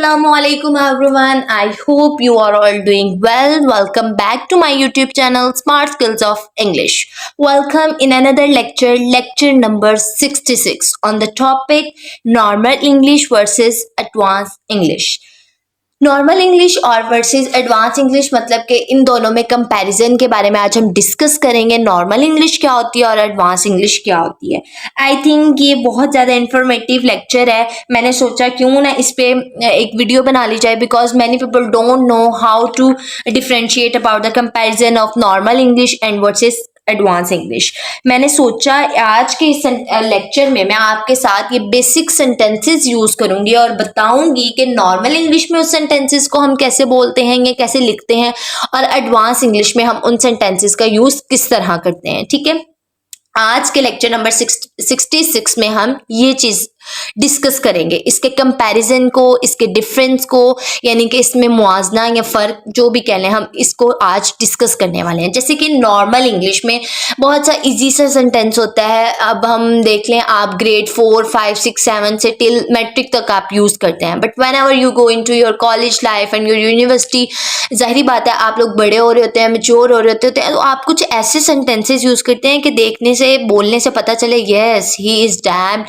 Assalamualaikum everyone. I hope you are all doing well. Welcome back to my YouTube channel Smart Skills of English. Welcome in another lecture number 66 on the topic normal English versus advanced English. Normal English और versus advance English मतलब कि इन दोनों में comparison के बारे में आज हम डिस्कस करेंगे। नॉर्मल इंग्लिश क्या होती है और एडवांस इंग्लिश क्या होती है। आई थिंक ये बहुत ज़्यादा इंफॉर्मेटिव लेक्चर है। मैंने सोचा क्यों ना इस पे एक वीडियो बना ली जाए, because many people don't know how to differentiate about the comparison of normal English and versus advance English. मैंने सोचा आज के इस लेक्चर में मैं आपके साथ ये बेसिक सेंटेंसेस यूज करूंगी और बताऊंगी कि नॉर्मल इंग्लिश में उस सेंटेंसेस को हम कैसे बोलते हैं या कैसे लिखते हैं और एडवांस इंग्लिश में हम उन सेंटेंसेस का यूज किस तरह करते हैं। ठीक है, आज के लेक्चर नंबर 66 में हम ये चीज डिस्कस करेंगे, इसके कंपैरिजन को, इसके डिफरेंस को, यानी कि इसमें मुआजना या फर्क जो भी कह लें, हम इसको आज डिस्कस करने वाले हैं। जैसे कि नॉर्मल इंग्लिश में बहुत सा इजी सा सेंटेंस होता है। अब हम देख लें, आप ग्रेड 4, 5, 6, 7 से टिल मैट्रिक तक आप यूज करते हैं, but when ever you go into your college life and your university, जाहिर बात है आप लोग बड़े हो रहे होते हैं, मैच्योर हो रहे होते हैं, तो आप कुछ ऐसे सेंटेंसेस यूज करते हैं कि देखने से, बोलने से पता चले yes he is damn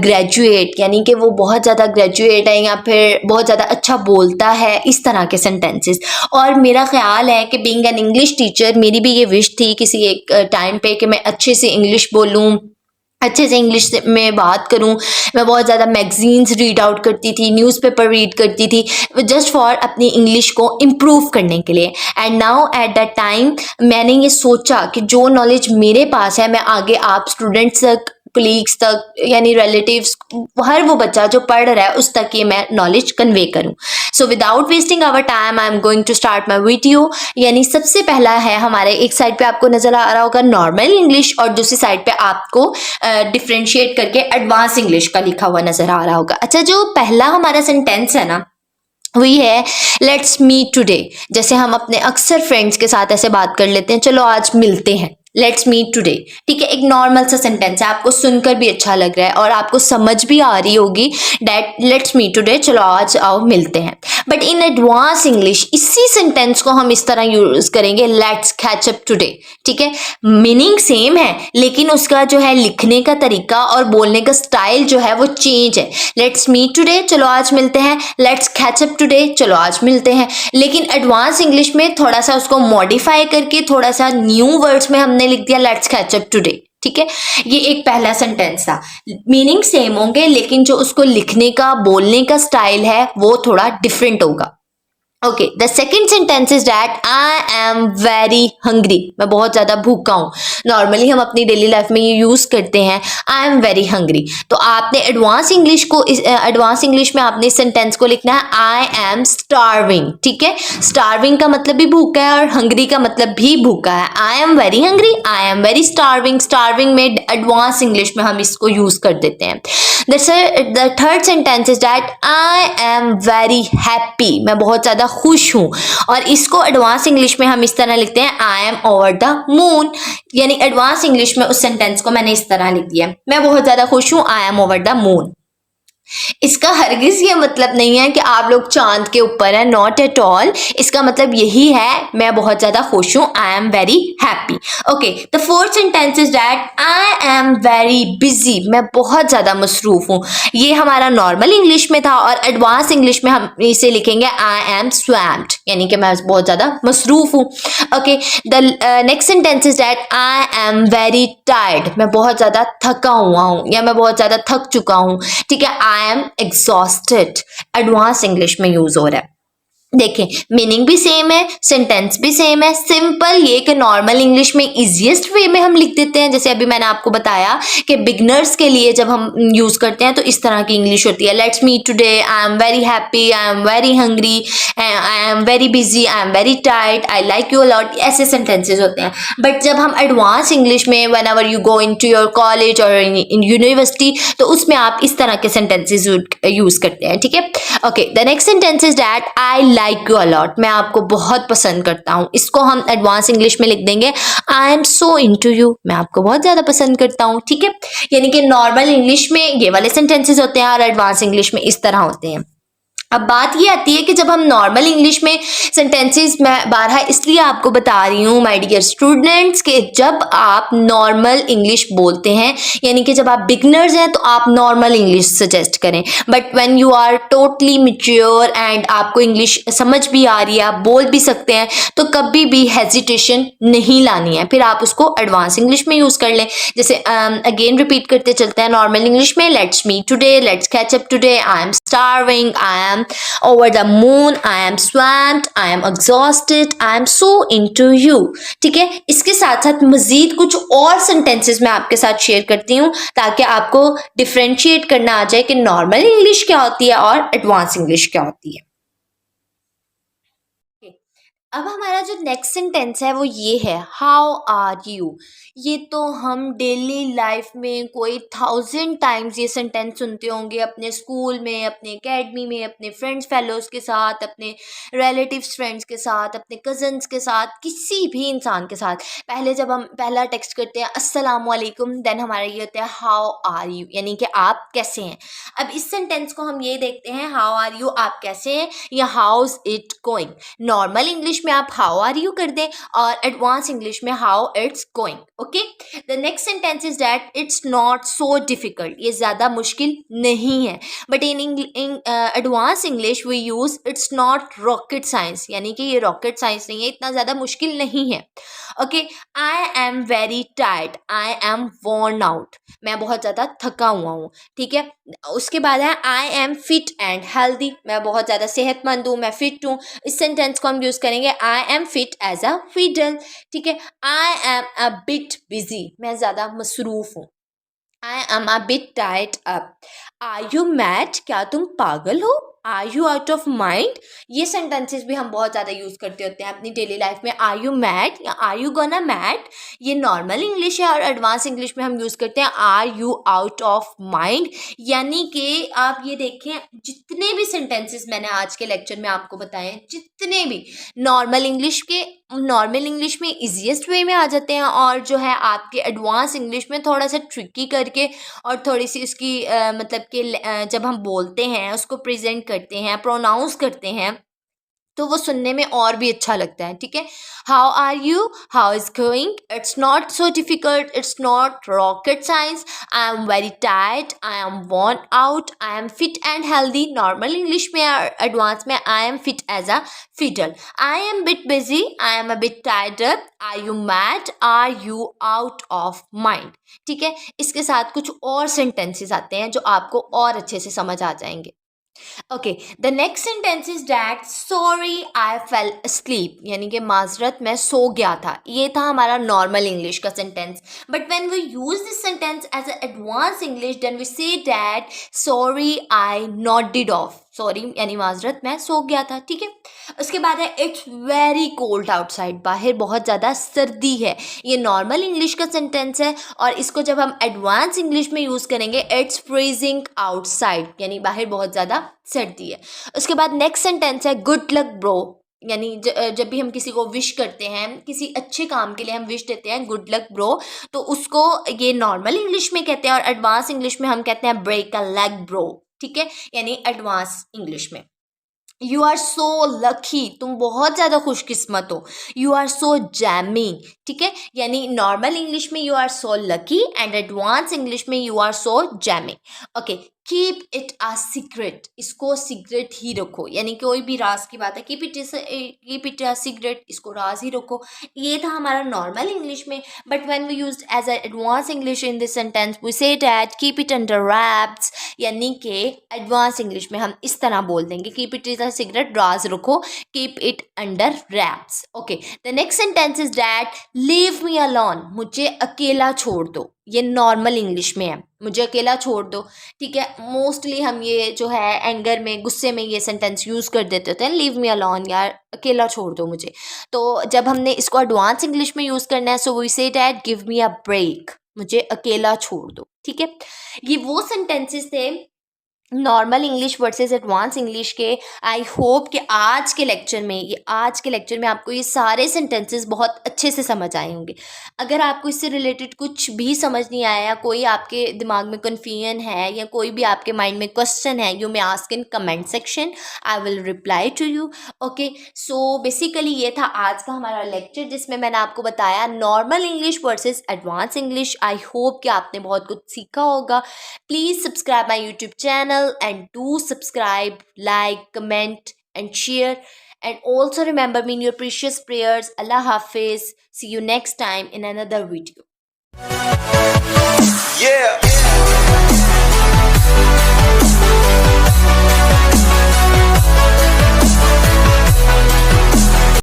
graduate, यानी कि वो बहुत ज़्यादा ग्रेजुएट है या फिर बहुत ज़्यादा अच्छा बोलता है, इस तरह के सेंटेंसेस। और मेरा ख्याल है कि बीइंग एन इंग्लिश टीचर मेरी भी ये विश थी किसी एक टाइम पे कि मैं अच्छे से इंग्लिश बोलूँ, अच्छे से इंग्लिश में बात करूं। मैं बहुत ज़्यादा मैगजीन्स रीड आउट करती थी, न्यूज़पेपर रीड करती थी, जस्ट फॉर अपनी इंग्लिश को इम्प्रूव करने के लिए। And now at that time मैंने ये सोचा कि जो नॉलेज मेरे पास है मैं आगे आप स्टूडेंट्स तक, कलीग्स तक, यानी रिलेटिव्स, हर वो बच्चा जो पढ़ रहा है उस तक ये मैं नॉलेज कन्वे करूं। So without wasting our time I am going to start my video. यानी सबसे पहला है हमारे, एक साइड पे आपको नजर आ रहा होगा नॉर्मल इंग्लिश और दूसरी साइड पे आपको डिफ्रेंशिएट करके एडवांस इंग्लिश का लिखा हुआ नजर आ रहा होगा। अच्छा, जो पहला हमारा सेंटेंस है ना, वही है लेट्स मीट टुडे। जैसे हम अपने अक्सर फ्रेंड्स के साथ ऐसे बात कर लेते हैं, चलो आज मिलते हैं, लेट्स मीट टुडे। ठीक है, एक नॉर्मल सा सेंटेंस है, आपको सुनकर भी अच्छा लग रहा है और आपको समझ भी आ रही होगी डैट लेट्स मीट टुडे, चलो आज आओ मिलते हैं। बट इन एडवांस इंग्लिश इसी सेंटेंस को हम इस तरह यूज करेंगे, लेट्स कैच अप टुडे। ठीक है, मीनिंग सेम है लेकिन उसका जो है लिखने का तरीका और बोलने का स्टाइल जो है वो चेंज है। लेट्स मीट टुडे, चलो आज मिलते हैं, लेट्स कैच अप टुडे, चलो आज मिलते हैं। लेकिन एडवांस इंग्लिश में थोड़ा सा उसको मॉडिफाई करके थोड़ा सा न्यू वर्ड्स में हमने लिख दिया लेट्स कैच अप टुडे। ठीक है, ये एक पहला सेंटेंस था। मीनिंग सेम होंगे लेकिन जो उसको लिखने का, बोलने का स्टाइल है वो थोड़ा डिफरेंट होगा। Okay, the second sentence is that I am very hungry, मैं बहुत ज्यादा भूखा हूँ। नॉर्मली हम अपनी डेली लाइफ में ये यूज करते हैं, आई एम वेरी हंग्री। तो आपने एडवांस इंग्लिश को, एडवांस इंग्लिश में आपने इस सेंटेंस को लिखना है आई एम स्टार्विंग। ठीक है, स्टार्विंग का मतलब भी भूखा है और हंग्री का मतलब भी भूखा है। I am very hungry, I am very starving. Starving में एडवांस इंग्लिश में हम इसको यूज कर देते हैं। The third sentence is that I am very happy, मैं बहुत ज्यादा खुश हूं। और इसको एडवांस इंग्लिश में हम इस तरह लिखते हैं I am over the moon. यानी एडवांस इंग्लिश में उस सेंटेंस को मैंने इस तरह लिख दिया, मैं बहुत ज्यादा खुश हूं, I am over the moon. इसका हरगिज ये मतलब नहीं है कि आप लोग चांद के ऊपर है, नॉट एट ऑल। इसका मतलब यही है मैं बहुत ज्यादा खुश हूं, आई am very happy. Okay, the fourth sentence is that I am very busy, मैं बहुत ज्यादा मसरूफ हूं। ये हमारा नॉर्मल इंग्लिश में था और एडवांस इंग्लिश में हम इसे लिखेंगे आई एम स्वैम्प्ड, यानी कि मैं बहुत ज्यादा मसरूफ हूं। Okay, the next sentence is that I am very tired, मैं बहुत ज्यादा थका हुआ हूं या मैं बहुत ज्यादा थक चुका हूं। ठीक है, I am exhausted, advance English में यूज हो रहा है। देखें, मीनिंग भी सेम है, सेंटेंस भी सेम है, सिंपल ये कि नॉर्मल इंग्लिश में इजीएस्ट वे में हम लिख देते हैं। जैसे अभी मैंने आपको बताया कि बिगनर्स के लिए जब हम यूज करते हैं तो इस तरह की इंग्लिश होती है, let's meet today, I am very happy, I am very hungry, I am very busy, I am very tired, I like you a lot, ऐसे सेंटेंसेस होते हैं। बट जब हम एडवांस इंग्लिश में whenever you go into your college और in university, तो उसमें आप इस तरह के सेंटेंसेस यूज करते हैं। ठीक है, okay, the next sentence is that I like you a lot, मैं आपको बहुत पसंद करता हूँ। इसको हम एडवांस इंग्लिश में लिख देंगे I am so into you, मैं आपको बहुत ज्यादा पसंद करता हूँ। ठीक है, यानी कि नॉर्मल इंग्लिश में ये वाले सेंटेंसेस होते हैं और एडवांस इंग्लिश में इस तरह होते हैं। अब बात ये आती है कि जब हम नॉर्मल इंग्लिश में सेंटेंसेस, मैं बारहा इसलिए आपको बता रही हूँ माय डियर स्टूडेंट्स, कि जब आप नॉर्मल इंग्लिश बोलते हैं, यानी कि जब आप बिगनर्स हैं तो आप नॉर्मल इंग्लिश सजेस्ट करें, but when you are totally mature and आपको इंग्लिश समझ भी आ रही है, आप बोल भी सकते हैं, तो कभी भी हेजिटेशन नहीं लानी है, फिर आप उसको एडवांस इंग्लिश में यूज़ कर लें। जैसे अगेन रिपीट करते चलते हैं नॉर्मल इंग्लिश में, let's meet today, let's catch up today, I am starving, I am over the moon, I am swamped, I am exhausted, I am so into you। ठीक है, इसके साथ साथ मजीद कुछ और सेंटेंसेस मैं आपके साथ शेयर करती हूँ ताकि आपको डिफ्रेंशिएट करना आ जाए कि नॉर्मल इंग्लिश क्या होती है और एडवांस इंग्लिश क्या होती है। अब हमारा जो नेक्स्ट सेंटेंस है वो ये है, हाउ आर यू। ये तो हम डेली लाइफ में कोई 1000 टाइम्स ये सेंटेंस सुनते होंगे, अपने स्कूल में, अपने एकेडमी में, अपने फ्रेंड्स फेलोज के साथ, अपने रिलेटिव्स फ्रेंड्स के साथ, अपने कजन्स के साथ, किसी भी इंसान के साथ। पहले जब हम पहला टेक्स्ट करते हैं अस्सलाम वालेकुम, देन हमारा ये होता है हाउ आर यू, यानी कि आप कैसे हैं। अब इस सेंटेंस को हम ये देखते हैं, हाउ आर यू आप कैसे हैं, या how's it going. Normal English में आप हाउ आर यू कर दें और एडवांस इंग्लिश में how it's going. Okay, the next sentence is that it's not so difficult. ये ज़्यादा मुश्किल नहीं है, but in advance English we use it's not rocket science, यानी कि ये रॉकेट साइंस नहीं है, इतना ज़्यादा मुश्किल नहीं है। Okay, I am very tired, I M worn out, मैं बहुत ज़्यादा थका हुआ हूँ। ठीक है, उसके बाद है I am fit and healthy, मैं बहुत ज़्यादा सेहतमंद हूँ, मैं फिट हूँ। इस सेंटेंस को हम यूज़ करेंगे I am fit as a fiddle. ठीक है, I am a bit busy, मैं ज़्यादा मसरूफ़ हूँ। I am a bit tied up. Are you mad, क्या तुम पागल हो। Are you out of mind, ये सेंटेंसेस भी हम बहुत ज़्यादा यूज़ करते होते हैं अपनी डेली लाइफ में। आर यू मैड या आर यू गोना मैड, ये नॉर्मल इंग्लिश है, और एडवांस इंग्लिश में हम यूज़ करते हैं are you out of mind. यानी कि आप ये देखें, जितने भी सेंटेंसेस मैंने आज के लेक्चर में आपको बताए हैं, जितने भी नॉर्मल इंग्लिश में इजीएस्ट वे में आ जाते हैं, और जो है आपके एडवांस इंग्लिश में थोड़ा सा ट्रिकी करके और थोड़ी सी उसकी मतलब कि जब हम बोलते हैं उसको प्रेजेंट करते हैं, प्रोनाउंस करते हैं, तो वो सुनने में और भी अच्छा लगता है। ठीक है, how are you, how is going, it's not so difficult, it's not rocket science, I am very tired, I am worn out, I am fit and healthy. Normal English में और एडवांस में I am fit as a fiddle. I am bit busy, I am a bit tired up, are you mad, are you out of mind. ठीक है, इसके साथ कुछ और sentences आते हैं जो आपको और अच्छे से समझ आ जाएंगे। Okay, the next sentence is that sorry I fail asleep, यानी कि माजरत मैं सो गया था। ये था हमारा नॉर्मल इंग्लिश का sentence, but when we use this sentence as a advance English, then we say that sorry I nodded off. Sorry यानी माजरत मैं सो गया था। ठीक है, उसके बाद है इट्स वेरी कोल्ड आउटसाइड, बाहर बहुत ज़्यादा सर्दी है। ये नॉर्मल इंग्लिश का सेंटेंस है, और इसको जब हम एडवांस इंग्लिश में यूज़ करेंगे, इट्स फ्रीजिंग आउटसाइड, यानी बाहर बहुत ज़्यादा सर्दी है। उसके बाद नेक्स्ट सेंटेंस है गुड लक ब्रो, यानी जब भी हम किसी को विश करते हैं, किसी अच्छे काम के लिए हम विश देते हैं गुड लक ब्रो, तो उसको ये नॉर्मल इंग्लिश में कहते हैं, और एडवांस इंग्लिश में हम कहते हैं ब्रेक अ लेग ब्रो। ठीक है, यानी एडवांस इंग्लिश में। यू आर सो लकी, तुम बहुत ज़्यादा खुशकिस्मत हो। You are so jamming. ठीक है, यानी नॉर्मल इंग्लिश में you are so lucky, and advance English में you are so jamming. Okay, keep it a secret, इसको सीक्रेट ही रखो, यानी कोई भी राज की बात है, कीप इट अ सीक्रेट, इसको राज ही रखो। ये था हमारा नॉर्मल इंग्लिश में, but when we used as a advance English in this sentence we say that keep it under wraps, यानी कि एडवांस इंग्लिश में हम इस तरह बोल देंगे, keep it is a secret, राज रखो, keep it under wraps. Okay, the next sentence is that leave me alone, मुझे अकेला छोड़ दो। ये नॉर्मल इंग्लिश में है, मुझे अकेला छोड़ दो। ठीक है, मोस्टली हम ये जो है एंगर में, गुस्से में ये सेंटेंस यूज़ कर देते होते हैं, लीव मी अलोन, यार अकेला छोड़ दो मुझे। तो जब हमने इसको एडवांस इंग्लिश में यूज़ करना है, so we say that give me a break, मुझे अकेला छोड़ दो। ठीक है, ये वो सेंटेंसेस थे normal English versus advance English के। आई होप कि आज के लेक्चर में आपको ये सारे सेंटेंसेस बहुत अच्छे से समझ आए होंगे। अगर आपको इससे रिलेटेड कुछ भी समझ नहीं आया, या कोई आपके दिमाग में कन्फ्यूजन है, या कोई भी आपके माइंड में क्वेश्चन है, you may ask in comment section, I will reply to you. Okay, so basically ये था आज का हमारा लेक्चर, जिसमें मैंने आपको बताया normal English versus advance English. I hope कि आपने बहुत कुछ सीखा होगा। Please subscribe my YouTube channel and do subscribe, like, comment and share. And also remember me in your precious prayers. Allah Hafiz. See you next time in another video. Yeah.